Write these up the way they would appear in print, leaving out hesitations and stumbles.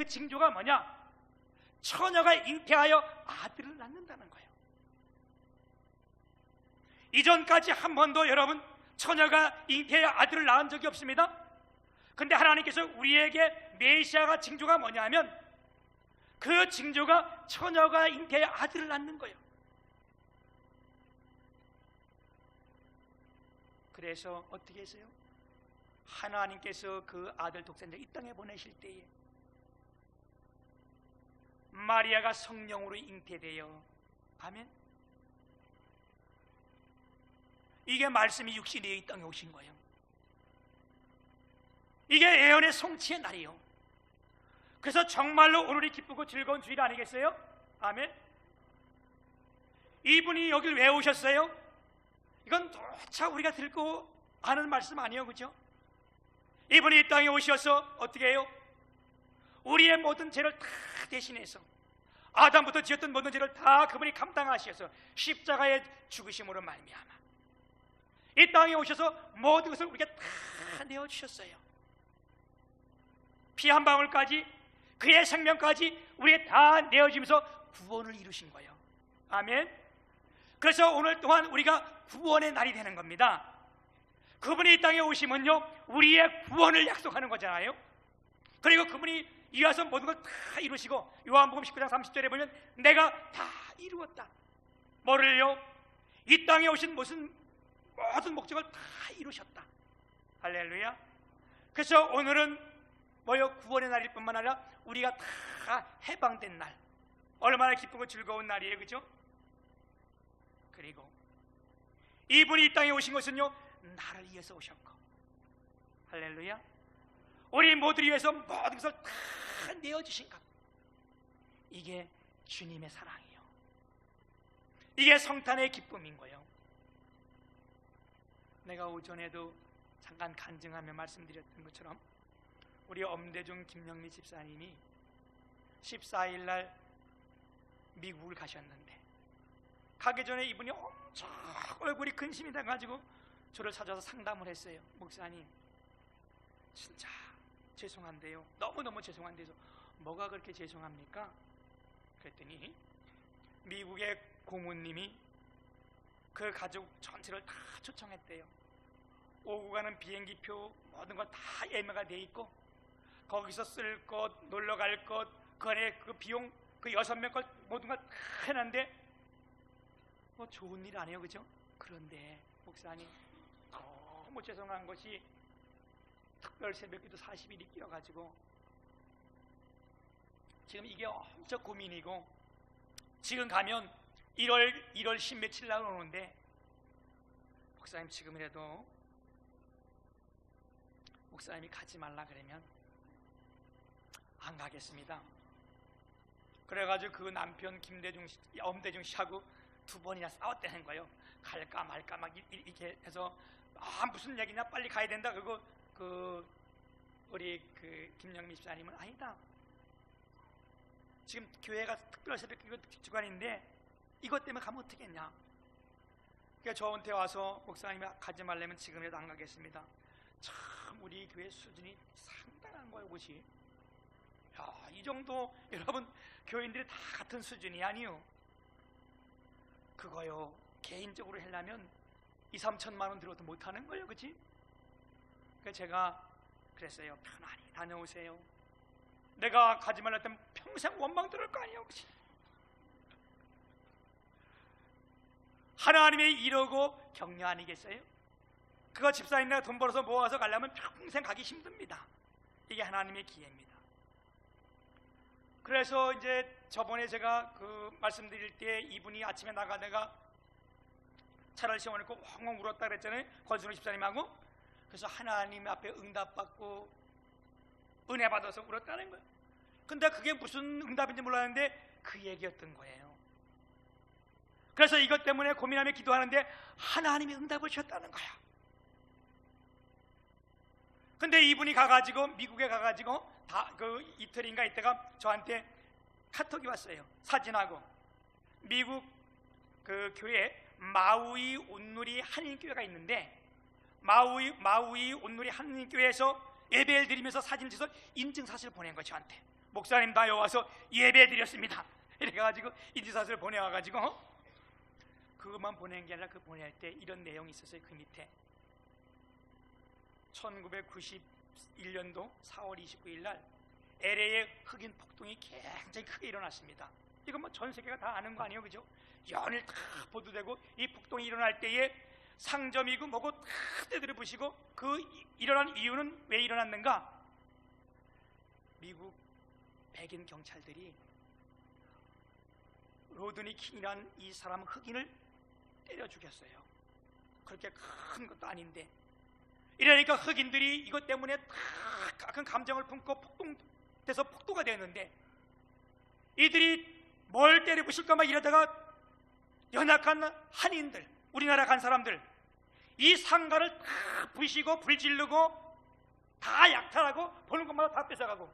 그 징조가 뭐냐? 처녀가 잉태하여 아들을 낳는다는 거예요. 이전까지 한 번도 여러분 처녀가 잉태하여 아들을 낳은 적이 없습니다. 근데 하나님께서 우리에게 메시아가 징조가 뭐냐면 그 징조가 처녀가 잉태하여 아들을 낳는 거예요. 그래서 어떻게 했어요? 하나님께서 그 아들 독생자 이 땅에 보내실 때에 마리아가 성령으로 잉태되어, 아멘, 이게 말씀이 육신이 이 땅에 오신 거예요. 이게 예언의 성취의 날이에요. 그래서 정말로 오늘이 기쁘고 즐거운 주일 아니겠어요? 아멘. 이분이 여길 왜 오셨어요? 이건 누차 우리가 듣고 아는 말씀 아니에요, 그죠? 이분이 이 땅에 오셔서 어떻게 해요? 우리의 모든 죄를 다 대신해서 아담부터 지었던 모든 죄를 다 그분이 감당하셔서 십자가의 죽으심으로 말미암아 이 땅에 오셔서 모든 것을 우리가 다 내어주셨어요. 피 한 방울까지, 그의 생명까지 우리에게 다 내어주면서 구원을 이루신 거예요. 아멘. 그래서 오늘 또한 우리가 구원의 날이 되는 겁니다. 그분이 이 땅에 오시면요 우리의 구원을 약속하는 거잖아요. 그리고 그분이 이와서 모든 걸 다 이루시고, 요한복음 19장 30절에 보면 내가 다 이루었다. 뭐를요? 이 땅에 오신 모든 목적을 다 이루셨다. 할렐루야. 그래서 오늘은 뭐요? 구원의 날일 뿐만 아니라 우리가 다 해방된 날. 얼마나 기쁘고 즐거운 날이에요, 그죠? 그리고 이분이 이 땅에 오신 것은요 나를 위해서 오셨고, 할렐루야, 우리 모두를 위해서 모든 것을 다 내어주신 것, 이게 주님의 사랑이에요. 이게 성탄의 기쁨인 거예요. 내가 오전에도 잠깐 간증하며 말씀드렸던 것처럼 우리 엄대중 김영미 집사님이 14일 날 미국을 가셨는데, 가기 전에 이분이 엄청 얼굴이 근심이 돼가지고 저를 찾아서 상담을 했어요. 목사님, 진짜 죄송한데요, 너무너무 죄송한데요. 뭐가 그렇게 죄송합니까? 그랬더니 미국의 고모님이 그 가족 전체를 다 초청했대요. 오고 가는 비행기표 모든 거 다 예매가 돼 있고, 거기서 쓸 것, 놀러 갈 것, 그 안에 그 비용, 그 6명 것 모든 걸 다 해놨는데 뭐 좋은 일 아니에요, 그죠? 그런데 목사님, 너무 죄송한 것이 특별 새벽기도 40일이 끼어가지고 지금 이게 엄청 고민이고, 지금 가면 1월 10 며칠 날 오는데, 목사님 지금이라도 목사님이 가지 말라 그러면 안 가겠습니다. 그래가지고 그 남편 엄대중 씨하고 2번이나 싸웠다는 거예요. 갈까 말까 막 이렇게 해서, 무슨 얘기냐, 빨리 가야 된다. 그리고 우리 김영미 집사님은 아니다, 지금 교회가 특별 새벽 주간인데 이것 때문에 가면 어떻겠냐. 그러니까 저한테 와서 목사님이 가지 말려면 지금이라도 안 가겠습니다. 참 우리 교회 수준이 상당한 거예요, 그것이. 야, 이 정도 여러분 교인들이 다 같은 수준이 아니요. 그거요 개인적으로 하려면 2-3천만 원 들어도 못하는 거예요, 그치? 그래서 제가 그랬어요. 편안히 다녀오세요. 내가 가지 말라 했다면 평생 원망 들을 거 아니에요, 그치? 하나님의 이러고 격려 아니겠어요? 그거 집사님 내가 돈 벌어서 모아서 가려면 평생 가기 힘듭니다. 이게 하나님의 기회입니다. 그래서 이제 저번에 제가 말씀드릴 때 이분이 아침에 나가다가 차를 세워놓고 엉엉 울었다 그랬잖아요, 권순우 집사님하고. 그래서 하나님 앞에 응답받고 은혜 받아서 울었다는 거예요. 근데 그게 무슨 응답인지 몰랐는데 그 얘기였던 거예요. 그래서 이것 때문에 고민하며 기도하는데 하나님이 응답을 주셨다는 거야. 근데 이분이 가가지고 미국에 가가지고 이틀인가 있다가 저한테 카톡이 왔어요. 사진하고. 미국 그 교회 마우이 온누리 한인교회가 있는데, 마우이 온누리 한인교회에서 예배를 드리면서 사진을 찍어서 인증사진을 보낸 거예요, 저한테. 목사님 다 와서 예배 드렸습니다. 이래가지고 인지사슬을 보내와가지고 그것만 보낸 게 아니라 그 보낼 때 이런 내용이 있었어요. 그 밑에 1991년도 4월 29일 날 LA의 흑인 폭동이 굉장히 크게 일어났습니다. 이건 뭐 전 세계가 다 아는 거 아니에요, 그죠? 연일 다 보도되고 이 폭동이 일어날 때에 상점이고 뭐고 다 떼들어 부시고 그 일어난 이유는 왜 일어났는가? 미국 백인 경찰들이 로드니 킹이라는 이 사람 흑인을 때려 죽였어요. 그렇게 큰 것도 아닌데 이러니까 흑인들이 이것 때문에 다 큰 감정을 품고 폭동돼서 폭도가 되었는데 이들이 뭘 때려 부실까 막 이러다가 연약한 한인들, 우리나라 간 사람들 이 상가를 다 부시고 불지르고 다 약탈하고 보는 것마다 다 뺏어가고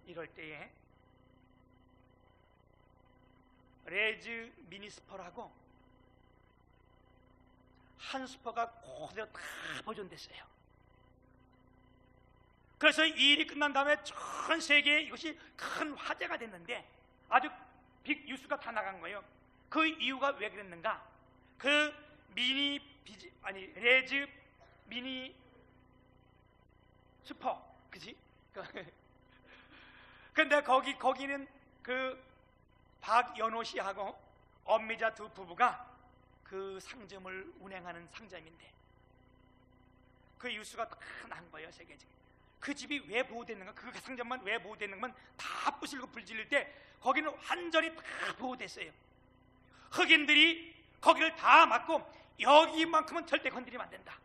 이럴 때에 레즈 미니스퍼라고 한 스퍼가 그대로 다 보존됐어요. 그래서 이 일이 끝난 다음에 전 세계에 이것이 큰 화제가 됐는데 아주 빅 뉴스가 다 나간 거예요. 그 이유가 왜 그랬는가? 그 레즈 미니 스퍼, 그지? 근데 거기는 그 박연호 씨하고 엄미자 두 부부가 그 상점을 운행하는 상점인데 그 뉴스가 다 난 거예요, 세계적으로. 그 집이 왜 보호됐는가? 그 상점만 왜 보호됐는가? 다 부실고 불질릴 때 거기는 완전히 다 보호됐어요. 흑인들이 거기를 다 막고 여기만큼은 절대 건드리면 안 된다.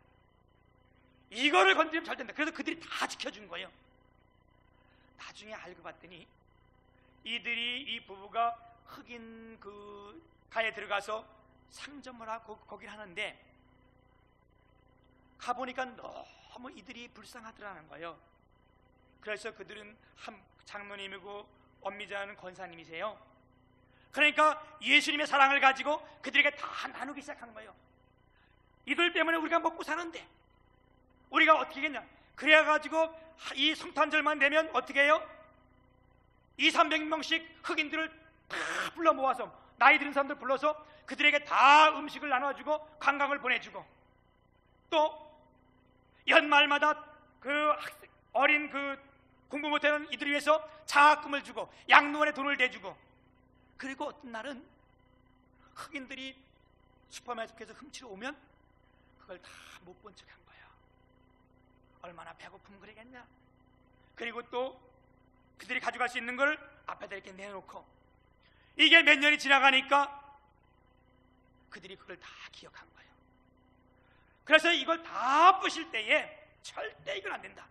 이거를 건드리면 절대 안 된다. 그래서 그들이 다 지켜준 거예요. 나중에 알고 봤더니 이들이 이 부부가 흑인 그 가에 들어가서 상점을 하고 거기를 하는데 가보니까 너무 이들이 불쌍하더라는 거예요. 그래서 그들은 한 장로님이고 엄미자는 권사님이세요. 그러니까 예수님의 사랑을 가지고 그들에게 다 나누기 시작한 거예요. 이들 때문에 우리가 먹고 사는데 우리가 어떻게 했냐? 그래가지고 이 성탄절만 되면 어떻게 해요? 200~300명씩 흑인들을 다 불러 모아서 나이 들은 사람들 불러서 그들에게 다 음식을 나눠주고 관광을 보내주고 또 연말마다 그 어린 그 공부 못하는 이들을 위해서 장학금을 주고 양로원에 돈을 대주고 그리고 어떤 날은 흑인들이 슈퍼마켓에서 훔치러 오면 그걸 다 못 본 척한 거야. 얼마나 배고프면 그러겠냐. 그리고 또 그들이 가져갈 수 있는 걸 앞에다 이렇게 내놓고 이게 몇 년이 지나가니까 그들이 그걸 다 기억한 거예요. 그래서 이걸 다 부실 때에 절대 이건 안 된다.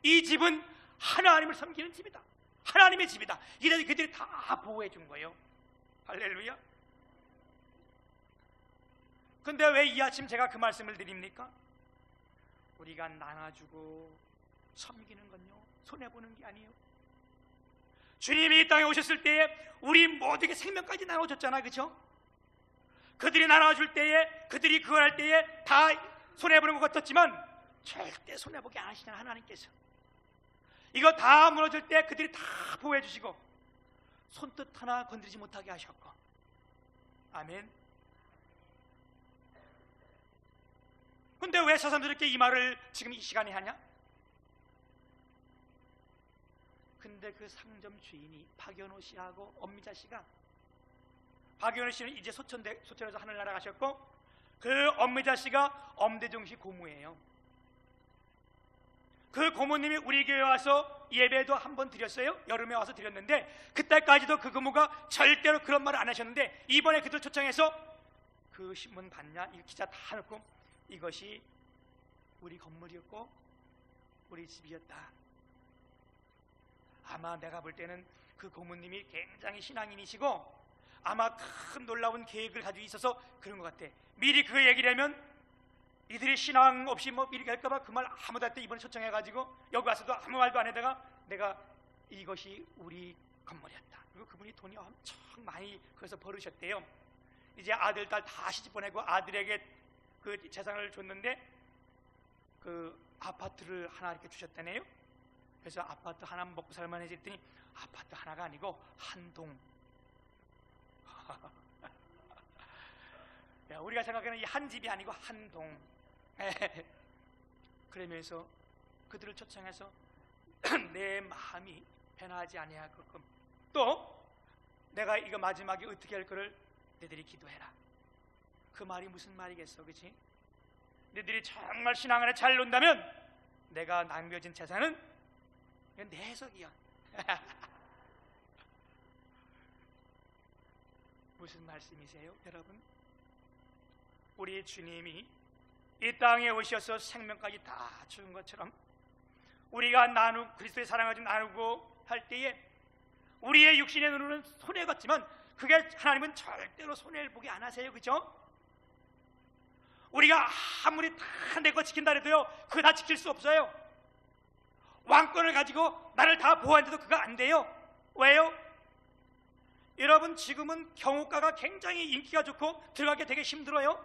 이 집은 하나님을 섬기는 집이다. 하나님의 집이다. 이래서 그들이 다 보호해 준 거예요. 할렐루야. 근데 왜 이 아침 제가 그 말씀을 드립니까? 우리가 나눠주고 섬기는 건요 손해보는 게 아니에요. 주님이 이 땅에 오셨을 때에 우리 모두에게 생명까지 나눠줬잖아, 그렇죠? 그들이 나눠줄 때에 그들이 그걸 할 때에 다 손해보는 것 같았지만 절대 손해보게 안 하시잖아, 하나님께서. 이거 다 무너질 때 그들이 다 보호해 주시고 손뜻 하나 건드리지 못하게 하셨고. 아멘. 근데 왜 사람들에게 이 말을 지금 이 시간에 하냐? 근데 그 상점 주인이 박연호 씨하고 엄미자 씨가, 박연호 씨는 이제 소천에서 하늘나라 가셨고 그 엄미자 씨가 엄대중시 고모예요. 그 고모님이 우리 교회 와서 예배도 한 번 드렸어요. 여름에 와서 드렸는데 그때까지도 그 고모가 절대로 그런 말을 안 하셨는데 이번에 그들 초청해서 그 신문 봤냐? 이 기자 다 넣고 이것이 우리 건물이었고 우리 집이었다. 아마 내가 볼 때는 그 고모님이 굉장히 신앙인이시고 아마 큰 놀라운 계획을 가지고 있어서 그런 것 같아. 미리 그 얘기를 하면 이들이 신앙 없이 뭐 미리 할까봐 그 말 아무도 할 때 이번에 초청해가지고 여기 와서도 아무 말도 안 하다가 내가 이것이 우리 건물이었다. 그리고 그분이 돈이 엄청 많이 그래서 벌으셨대요. 이제 아들, 딸 다 시집 보내고 아들에게 그 재산을 줬는데 그 아파트를 하나 이렇게 주셨다네요. 그래서 아파트 하나 먹고 살만해지 했더니 아파트 하나가 아니고 한 동. 야, 우리가 생각하는 이 한 집이 아니고 한 동. 그러면서 그들을 초청해서 내 마음이 변하지 아니하게끔 또 내가 이거 마지막에 어떻게 할 거를 너희들이 기도해라. 그 말이 무슨 말이겠어, 그렇지? 너희들이 정말 신앙 안에 잘 논다면 내가 남겨진 재산은 이건 내 해석이야. 무슨 말씀이세요, 여러분? 우리 주님이 이 땅에 오셔서 생명까지 다 주는 것처럼 우리가 그리스도의 사랑을 좀 나누고 할 때에 우리의 육신의 눈으로는 손해 같지만 그게 하나님은 절대로 손해를 보게 안 하세요, 그죠? 우리가 아무리 다 내 거 지킨다 해도요, 그거 다 지킬 수 없어요. 왕권을 가지고 나를 다 보호하는데도 그거 안 돼요. 왜요? 여러분, 지금은 경호과가 굉장히 인기가 좋고 들어가기 되게 힘들어요.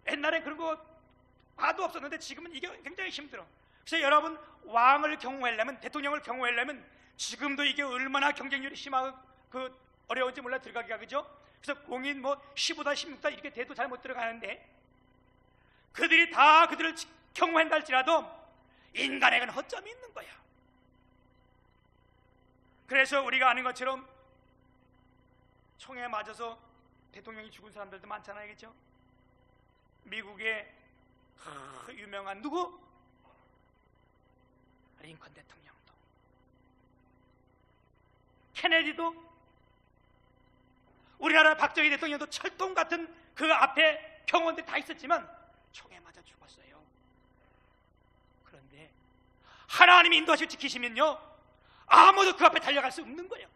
옛날엔 그런 거 봐도 없었는데 지금은 이게 굉장히 힘들어. 그래서 여러분, 왕을 경호하려면, 대통령을 경호하려면 지금도 이게 얼마나 경쟁률이 심하고 어려운지 몰라 들어가기가, 그죠? 그래서 공인 15다 16다 이렇게 돼도 잘 못 들어가는데 그들이 다 그들을 경호한다 할지라도 인간에게는 허점이 있는 거야. 그래서 우리가 아는 것처럼 총에 맞아서 대통령이 죽은 사람들도 많잖아요, 그죠? 미국의 유명한 누구? 링컨 대통령도, 케네디도, 우리나라 박정희 대통령도 철동 같은 그 앞에 경호원들이 다 있었지만 총에 맞아 죽었어요. 그런데 하나님이 인도하시고 지키시면요, 아무도 그 앞에 달려갈 수 없는 거예요.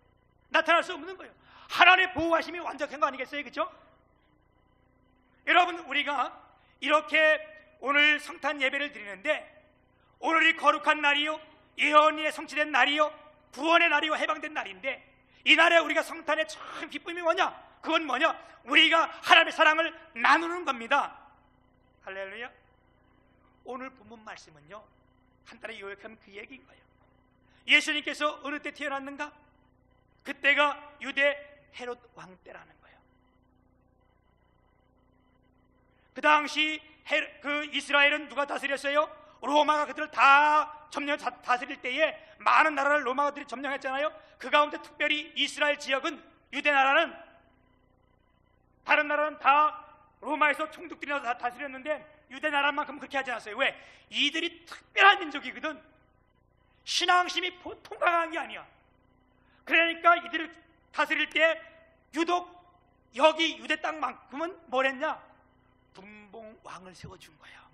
나타날 수 없는 거예요. 하나님의 보호하심이 완전한 거 아니겠어요, 그죠? 여러분, 우리가 이렇게 오늘 성탄 예배를 드리는데 오늘이 거룩한 날이요, 예언이 성취된 날이요, 구원의 날이요, 해방된 날인데 이 날에 우리가 성탄의 참 기쁨이 뭐냐? 그건 뭐냐? 우리가 하나님의 사랑을 나누는 겁니다. 할렐루야. 오늘 본문 말씀은요, 간단히 요약하면 그 얘기인 거예요. 예수님께서 어느 때 태어났는가? 그때가 유대 헤롯 왕 때라는 거예요. 그 당시 그 이스라엘은 누가 다스렸어요? 로마가 그들을 다 다스릴 때에 많은 나라를 로마들이 점령했잖아요. 그 가운데 특별히 이스라엘 지역은, 유대 나라는, 다른 나라는 다 로마에서 총독들이 나서 다 다스렸는데 유대 나라만큼 그렇게 하지 않았어요. 왜? 이들이 특별한 민족이거든. 신앙심이 보통 강한 게 아니야. 그러니까 이들을 다스릴 때 유독 여기 유대 땅만큼은 뭘 했냐? 분봉 왕을 세워준 거야.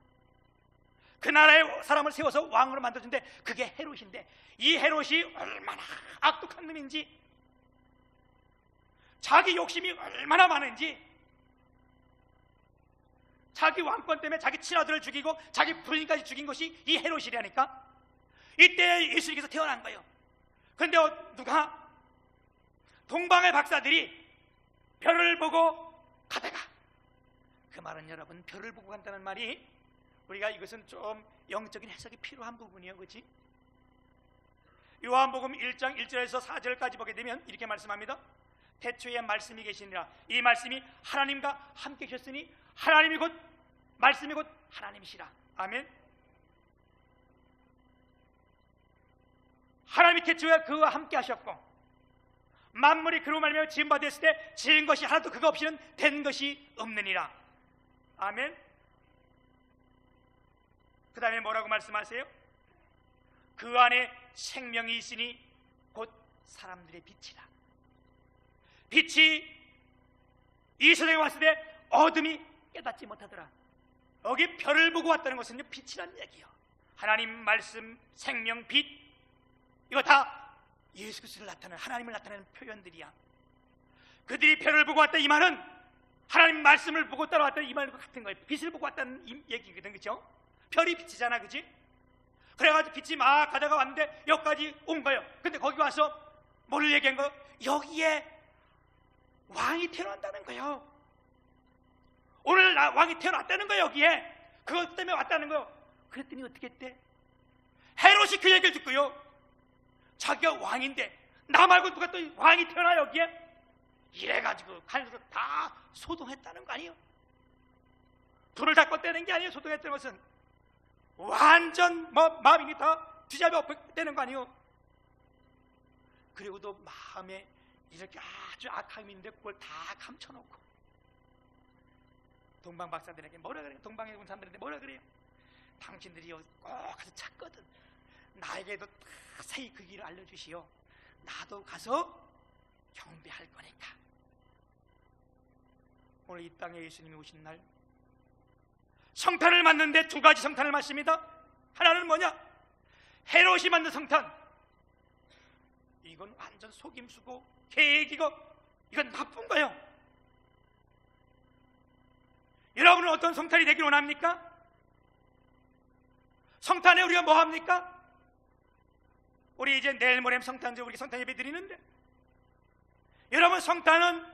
그 나라의 사람을 세워서 왕으로 만들어준데 그게 헤롯인데, 이 헤롯이 얼마나 악독한 놈인지, 자기 욕심이 얼마나 많은지, 자기 왕권 때문에 자기 친아들을 죽이고 자기 부인까지 죽인 것이 이 헤롯이라니까. 이때 예수님께서 태어난 거예요. 그런데 누가? 동방의 박사들이 별을 보고 가다가, 그 말은 여러분, 별을 보고 간다는 말이 우리가 이것은 좀 영적인 해석이 필요한 부분이에요, 그렇지? 요한복음 1장 1절에서 4절까지 보게 되면 이렇게 말씀합니다. 태초에 말씀이 계시니라. 이 말씀이 하나님과 함께 계셨으니 하나님이 곧 말씀이 곧 하나님이시라. 아멘. 하나님이 태초에 그와 함께 하셨고 만물이 그로 말미암아 지은 바 됐을 때 지은 것이 하나도 그가 없이는 된 것이 없느니라. 아멘. 그 다음에 뭐라고 말씀하세요? 그 안에 생명이 있으니 곧 사람들의 빛이라. 빛이 이 세상에 왔을 때 어둠이 깨닫지 못하더라. 여기 별을 보고 왔다는 것은 빛이란 얘기예요. 하나님 말씀, 생명, 빛, 이거 다 예수 그리스도를 나타내는, 하나님을 나타내는 표현들이야. 그들이 별을 보고 왔다, 이 말은 하나님 말씀을 보고 따라왔다, 이 말과 같은 거예요. 빛을 보고 왔다는 얘기거든, 그렇죠? 별이 빛이잖아, 그지? 그래가지고 빛이 막 가다가 왔는데 여기까지 온 거예요. 근데 거기 와서 뭐를 얘기한 거예요? 여기에 왕이 태어난다는 거예요. 오늘 왕이 태어났다는 거예요. 여기에 그것 때문에 왔다는 거예요. 그랬더니 어떻게 했대? 헤롯이 그 얘기를 듣고요, 자기가 왕인데 나 말고 누가 또 왕이 태어나 여기에? 이래가지고 간섭을 다 소동했다는 거 아니에요? 불을 다 껐다는 게 아니에요. 소동했다는 것은 완전 마음이 다 뒤잡아엎었다는 거 아니에요? 그리고도 마음에 이렇게 아주 악함이 있는데 그걸 다 감춰놓고 동방 박사들에게 뭐라 그래요? 동방에 온 사람들한테 뭐라 그래요? 당신들이 꼭 가서 찾거든. 나에게도 자세히 그 길을 알려주시오. 나도 가서 경배할 거니까. 오늘 이 땅에 예수님이 오신 날 성탄을 맞는데 두 가지 성탄을 맞습니다. 하나는 뭐냐? 헤롯이 만든 성탄. 이건 완전 속임수고 계획이고 이건 나쁜 거예요. 여러분은 어떤 성탄이 되길 원합니까? 성탄에 우리가 뭐 합니까? 우리 이제 내일 모레 성탄절 우리 성탄 예배 드리는데, 여러분 성탄은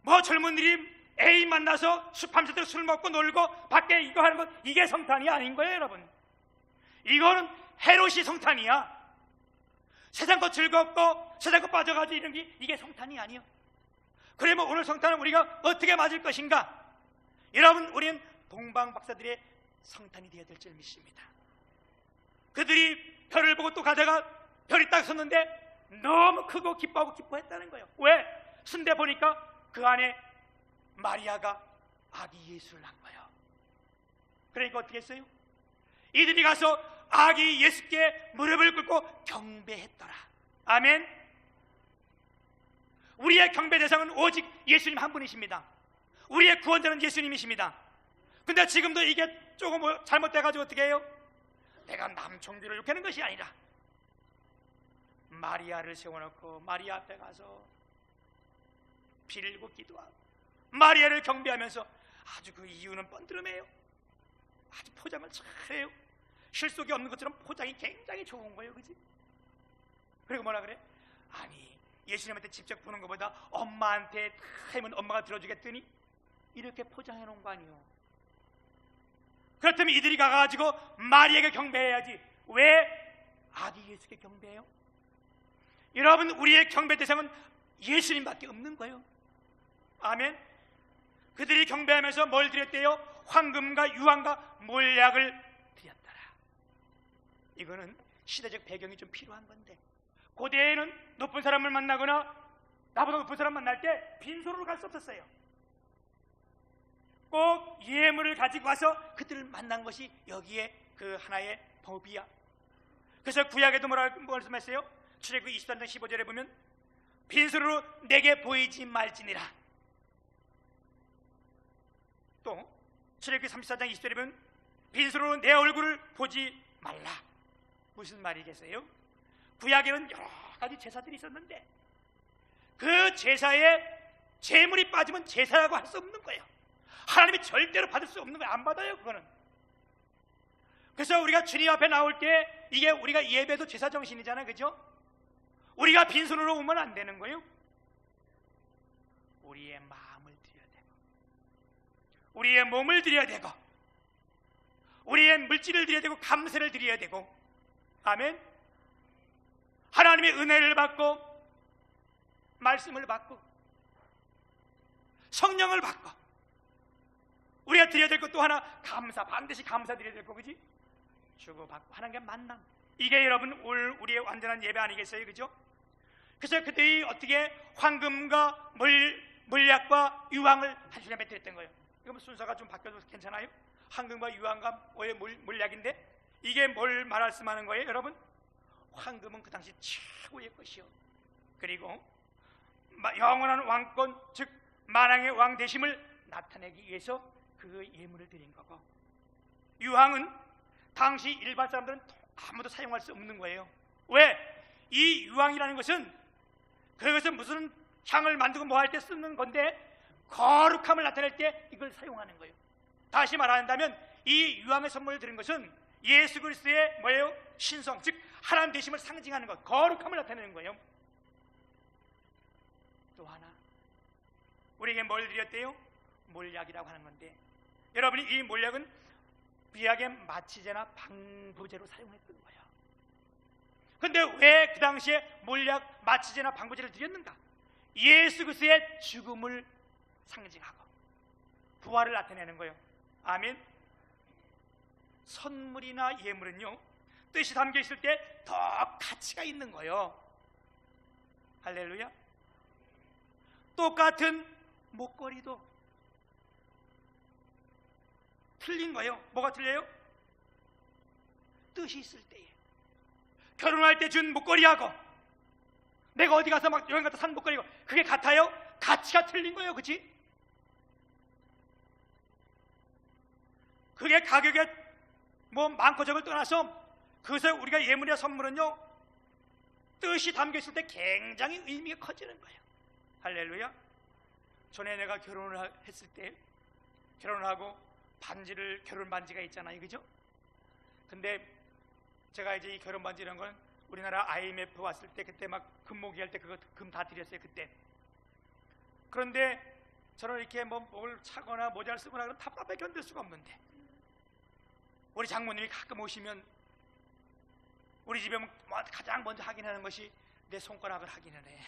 뭐 젊은이들이 애인 만나서 밤새도록 술 먹고 놀고 밖에 이거 하는 것, 이게 성탄이 아닌 거예요. 여러분, 이거는 헤롯이 성탄이야. 세상 거 즐겁고 세상 거 빠져가지고 이런 게 이게 성탄이 아니에요. 그러면 오늘 성탄은 우리가 어떻게 맞을 것인가? 여러분, 우리는 동방 박사들의 성탄이 되어야 될 줄 믿습니다. 그들이 별을 보고 또 가다가 별이 딱 섰는데 너무 크고 기뻐하고 기뻐했다는 거예요. 왜? 순대 보니까 그 안에 마리아가 아기 예수를 낳은 거예요. 그러니까 어떻게 했어요? 이들이 가서 아기 예수께 무릎을 꿇고 경배했더라. 아멘. 우리의 경배 대상은 오직 예수님 한 분이십니다. 우리의 구원자는 예수님이십니다. 근데 지금도 이게 조금 잘못돼가지고 어떻게 해요? 내가 남총비를 욕하는 것이 아니라 마리아를 세워놓고 마리아 앞에 가서 빌고 기도하고 마리아를 경배하면서 아주 그 이유는 뻔드름해요. 아주 포장을 잘해요. 실속이 없는 것처럼 포장이 굉장히 좋은 거예요. 그지? 그리고 뭐라 그래? 아니, 예수님한테 직접 보는 것보다 엄마한테 하면 엄마가 들어주겠더니 이렇게 포장해 놓은 거 아니에요. 그렇다면 이들이 가가지고 마리아에게 경배해야지 왜 아기 예수께 경배해요? 여러분, 우리의 경배 대상은 예수님밖에 없는 거예요. 아멘. 그들이 경배하면서 뭘 드렸대요? 황금과 유황과 몰약을 드렸더라. 이거는 시대적 배경이 좀 필요한 건데, 고대에는 높은 사람을 만나거나 나보다 높은 사람 만날 때 빈손으로 갈 수 없었어요. 꼭 예물을 가지고 와서 그들을 만난 것이 여기에 그 하나의 법이야. 그래서 구약에도 뭐라고 말씀했어요? 출애굽기 23장 15절에 보면 빈손으로 내게 보이지 말지니라. 또 출애굽기 34장 20절에 보면 빈손으로 내 얼굴을 보지 말라. 무슨 말이겠어요? 구약에는 여러 가지 제사들이 있었는데 그 제사에 제물이 빠지면 제사라고 할 수 없는 거예요. 하나님이 절대로 받을 수 없는 거예요. 안 받아요, 그거는. 그래서 우리가 주님 앞에 나올 때 이게 우리가 예배도 제사 정신이잖아요, 그죠? 우리가 빈손으로 오면 안 되는 거예요. 우리의 마음을 드려야 되고, 우리의 몸을 드려야 되고, 우리의 물질을 드려야 되고, 감사를 드려야 되고, 아멘. 하나님의 은혜를 받고, 말씀을 받고, 성령을 받고, 우리가 드려야 될 것 또 하나 감사, 반드시 감사드려야 될 거, 그지? 주고받고 하는 게 만남. 이게 여러분 우리의 완전한 예배 아니겠어요, 그죠? 그래서 그들이 어떻게 황금과 물약과 유황을 한 주님에 드렸던 거예요. 이거 순서가 좀 바뀌어도 괜찮아요? 황금과 유황과 물약인데 이게 뭘 말씀하는 거예요, 여러분? 황금은 그 당시 최고의 것이요, 그리고 영원한 왕권, 즉 만왕의 왕 되심을 나타내기 위해서 그 예물을 드린 거고, 유황은 당시 일반 사람들은 아무도 사용할 수 없는 거예요. 왜? 이 유황이라는 것은 그것은 무슨 향을 만들고 뭐 할 때 쓰는 건데 거룩함을 나타낼 때 이걸 사용하는 거예요. 다시 말한다면 이 유황의 선물을 드린 것은 예수 그리스도의 뭐예요? 신성, 즉 하나님 되심을 상징하는 것, 거룩함을 나타내는 거예요. 또 하나 우리에게 뭘 드렸대요? 몰약이라고 하는 건데, 여러분이 이 몰약은 비약의 마취제나 방부제로 사용했던 거예요. 근데 왜 그 당시에 몰약, 마취제나 방부제를 드렸는가? 예수 그리스도의 죽음을 상징하고 부활을 나타내는 거예요. 아멘. 선물이나 예물은요, 뜻이 담겨 있을 때 더 가치가 있는 거예요. 할렐루야. 똑같은 목걸이도 틀린 거예요. 뭐가 틀려요? 뜻이 있을 때에. 결혼할 때 준 목걸이하고 내가 어디 가서 막 여행 갔다 산 목걸이고 그게 같아요? 가치가 틀린 거예요. 그치? 그게 가격에 뭐 많고 적을 떠나서 그것을 우리가 예물이나 선물은요, 뜻이 담겨 있을 때 굉장히 의미가 커지는 거예요. 할렐루야. 전에 내가 결혼을 했을 때, 결혼을 하고 반지를, 결혼 반지가 있잖아요. 그죠? 근데 제가 이제 이 결혼 반지 이런 건 우리나라 IMF 왔을 때 그때 막 금모기 할 때 그거 금 다 드렸어요. 그때. 그런데 저는 이렇게 뭐 뭘 차거나 모자를 쓰거나 그런 답답해 견딜 수가 없는데, 우리 장모님이 가끔 오시면 우리 집에 가장 먼저 확인하는 것이 내 손가락을 확인을 해.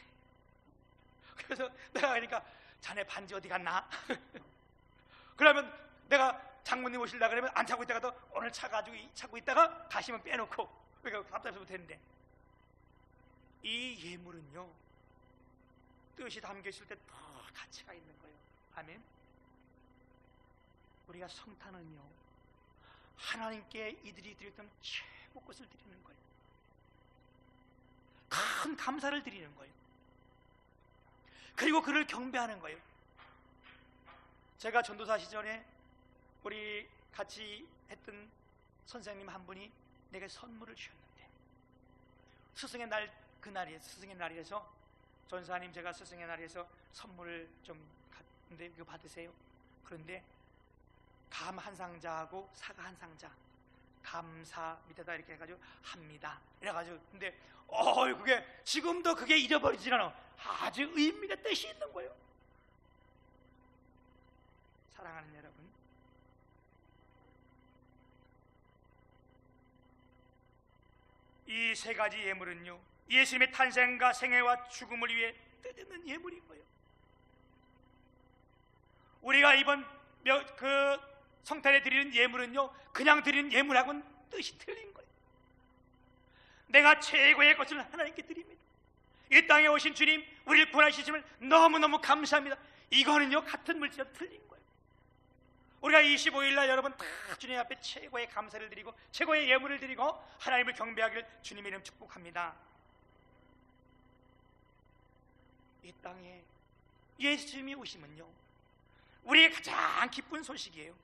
그래서 내가 그러니까 자네 반지 어디 갔나? 그러면 내가 장모님 오실라 그러면 안 차고 있다가도 오늘 차가지고 차고 있다가 가시면 빼놓고, 그러니까 답답해서 못했는데, 이 예물은요 뜻이 담겨 있을 때 더 가치가 있는 거예요. 아멘. 우리가 성탄은요 하나님께 이들이 드렸던 최고 것을 드리는 거예요. 큰 감사를 드리는 거예요. 그리고 그를 경배하는 거예요. 제가 전도사 시절에 우리 같이 했던 선생님 한 분이 내게 선물을 주셨는데, 스승의 날, 그날이에요. 스승의 날이라서 전사님 제가 스승의 날에서 선물을 좀 갔는데 이거 받으세요. 그런데 감 한 상자하고 사과 한 상자, 감사 밑에다 이렇게 해가지고 합니다. 이래가지고 근데 그게 지금도 그게 잊어버리지 않아. 아주 의미가 뜻이 있는 거예요. 사랑하는 여러분, 이 세 가지 예물은요 예수님의 탄생과 생애와 죽음을 위해 뜻있는 예물인 거예요. 우리가 이번 그 성탄에 드리는 예물은요 그냥 드리는 예물하고는 뜻이 틀린 거예요. 내가 최고의 것을 하나님께 드립니다. 이 땅에 오신 주님, 우리를 구원하시심을 너무너무 감사합니다. 이거는요 같은 물질과 틀린 거예요. 우리가 25일날 여러분 다 주님 앞에 최고의 감사를 드리고 최고의 예물을 드리고 하나님을 경배하기를 주님의 이름 축복합니다. 이 땅에 예수님이 오시면요 우리의 가장 기쁜 소식이에요.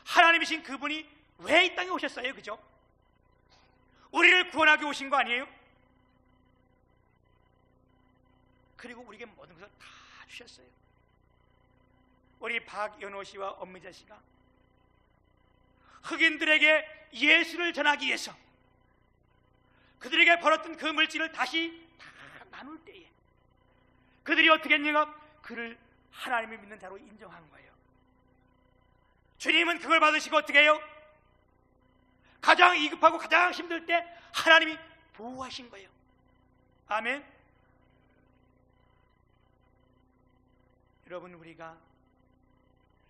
하나님이신 그분이 왜 이 땅에 오셨어요? 그죠? 우리를 구원하기 오신 거 아니에요? 그리고 우리에게 모든 것을 다 주셨어요. 우리 박연호 씨와 엄미자 씨가 흑인들에게 예수를 전하기 위해서 그들에게 벌었던 그 물질을 다시 다 나눌 때에 그들이 어떻게 했는가? 그를 하나님을 믿는 자로 인정한 거예요. 주님은 그걸 받으시고 어떻게 해요? 가장 위급하고 가장 힘들 때 하나님이 보호하신 거예요. 아멘. 여러분, 우리가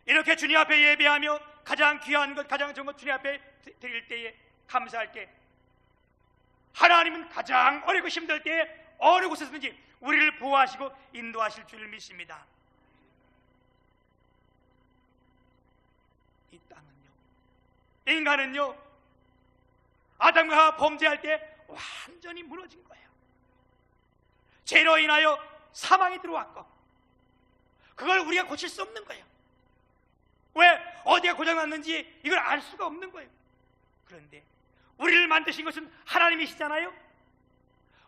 이렇게 주님 앞에 예배하며 가장 귀한 것, 가장 좋은 것 주님 앞에 드릴 때에 감사할 때 하나님은 가장 어렵고 힘들 때에 어느 곳에서든지 우리를 보호하시고 인도하실 줄 믿습니다. 이 땅은요, 인간은요 아담과 하와 범죄할 때 완전히 무너진 거예요. 죄로 인하여 사망이 들어왔고 그걸 우리가 고칠 수 없는 거예요. 왜? 어디가 고장났는지 이걸 알 수가 없는 거예요. 그런데 우리를 만드신 것은 하나님이시잖아요.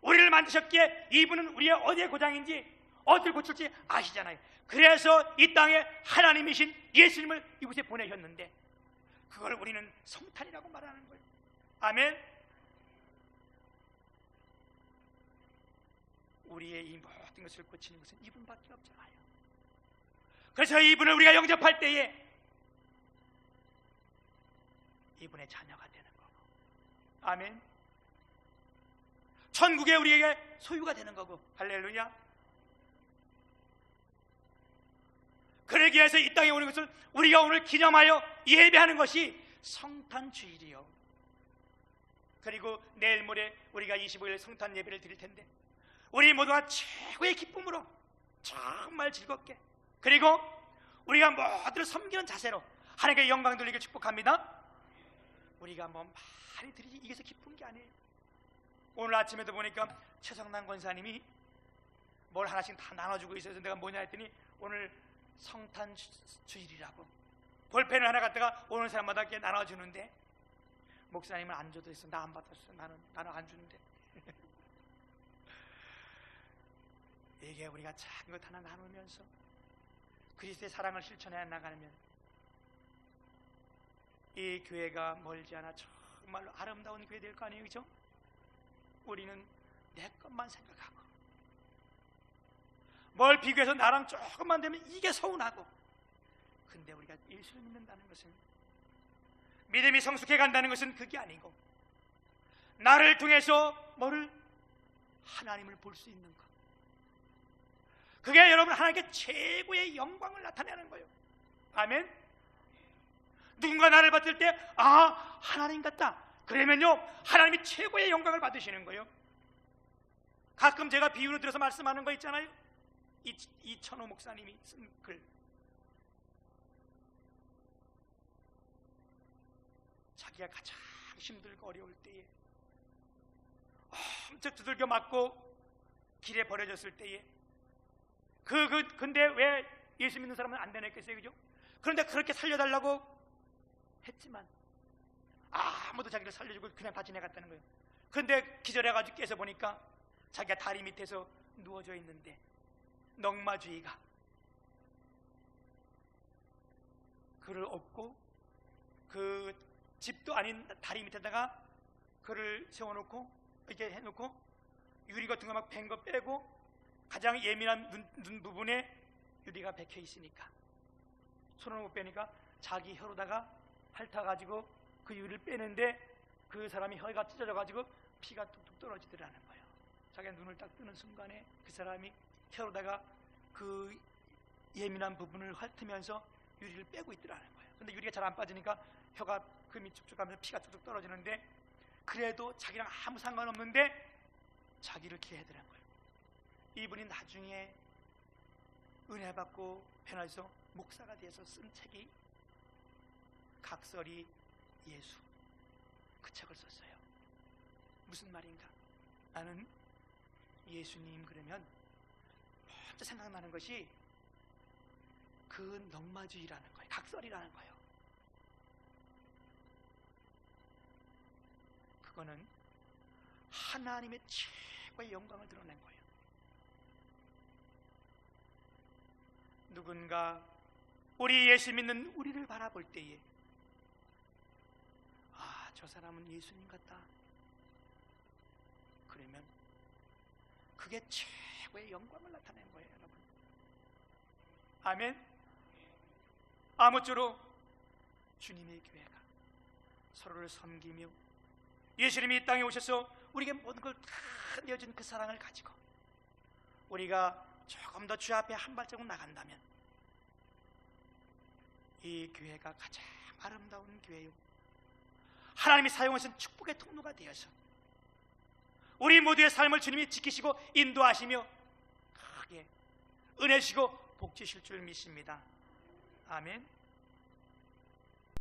우리를 만드셨기에 이분은 우리의 어디에 고장인지 어디를 고칠지 아시잖아요. 그래서 이 땅에 하나님이신 예수님을 이곳에 보내셨는데 그걸 우리는 성탄이라고 말하는 거예요. 아멘. 우리의 이 모든 것을 고치는 것은 이분밖에 없잖아요. 그래서 이분을 우리가 영접할 때에 이분의 자녀가 되는 거고. 아멘. 천국에 우리에게 소유가 되는 거고. 할렐루야. 그러기 위해서 이 땅에 오는 것을 우리가 오늘 기념하여 예배하는 것이 성탄주일이요. 그리고 내일 모레 우리가 25일 성탄 예배를 드릴 텐데 우리 모두가 최고의 기쁨으로 정말 즐겁게, 그리고 우리가 모두를 섬기는 자세로 하나님께 영광 돌리길 축복합니다. 우리가 뭐 많이 드리기 이게서 기쁜 게 아니에요. 오늘 아침에도 보니까 최성남 권사님이 뭘 하나씩 다 나눠주고 있어서 내가 뭐냐 했더니 오늘 성탄주일이라고 볼펜을 하나 갖다가 오는 사람마다 이렇게 나눠주는데, 목사님은 안 줘도 있어. 나 안 받았어. 나는 안 주는데. 이게 우리가 작은 것 하나 나누면서 그리스도의 사랑을 실천해 나가면 이 교회가 멀지 않아 정말로 아름다운 교회 될 거 아니에요, 그죠? 우리는 내 것만 생각하고 뭘 비교해서 나랑 조금만 되면 이게 서운하고, 근데 우리가 예수를 믿는다는 것은, 믿음이 성숙해 간다는 것은 그게 아니고 나를 통해서 뭐를? 하나님을 볼 수 있는 것. 그게 여러분 하나님께 최고의 영광을 나타내는 거예요. 아멘. 누군가 나를 봤을 때 아, 하나님 같다. 그러면요 하나님이 최고의 영광을 받으시는 거예요. 가끔 제가 비유로 들어서 말씀하는 거 있잖아요. 이천호 목사님이 쓴 글. 자기가 가장 힘들고 어려울 때에 엄청 두들겨 맞고 길에 버려졌을 때에 근데 왜 예수 믿는 사람은 안 되겠어요, 그죠? 그런데 그렇게 살려달라고 했지만 아무도 자기를 살려주고 그냥 다 지나갔다는 거예요. 그런데 기절해가지고 깨서 보니까 자기가 다리 밑에서 누워져 있는데 넝마주의가 그를 업고 그 집도 아닌 다리 밑에다가 그를 세워놓고 이렇게 해놓고 유리 같은 거 막 벤 거 빼고 가장 예민한 눈 부분에 유리가 박혀 있으니까 손을 못 빼니까 자기 혀로다가 핥아가지고 그 유리를 빼는데 그 사람이 혀가 찢어져가지고 피가 뚝뚝 떨어지더라는 거예요. 자기가 눈을 딱 뜨는 순간에 그 사람이 혀로다가 그 예민한 부분을 핥으면서 유리를 빼고 있더라는 거예요. 근데 유리가 잘 안 빠지니까 혀가 금이 쭉쭉 가면서 피가 뚝뚝 떨어지는데 그래도 자기랑 아무 상관없는데 자기를 기회하더라는 거예요. 이분이 나중에 은혜 받고 변화해서 목사가 되어서 쓴 책이 각설이 예수, 그 책을 썼어요. 무슨 말인가? 나는 예수님 그러면 먼저 생각나는 것이 그 넝마주의라는 거예요. 각설이라는 거예요. 그거는 하나님의 최고의 영광을 드러낸 거예요. 누군가 우리 예수 믿는 우리를 바라볼 때에 아, 저 사람은 예수님 같다. 그러면 그게 최고의 영광을 나타낸 거예요, 여러분. 아멘. 아무쪼록 주님의 교회가 서로를 섬기며 예수님이 이 땅에 오셔서 우리에게 모든 걸 다 내어준 그 사랑을 가지고 우리가 조금 더 주 앞에 한 발자국 나간다면 이 교회가 가장 아름다운 교회요, 하나님이 사용하신 축복의 통로가 되어서 우리 모두의 삶을 주님이 지키시고 인도하시며 크게 은혜 주시고 복 주실 줄 믿습니다. 아멘.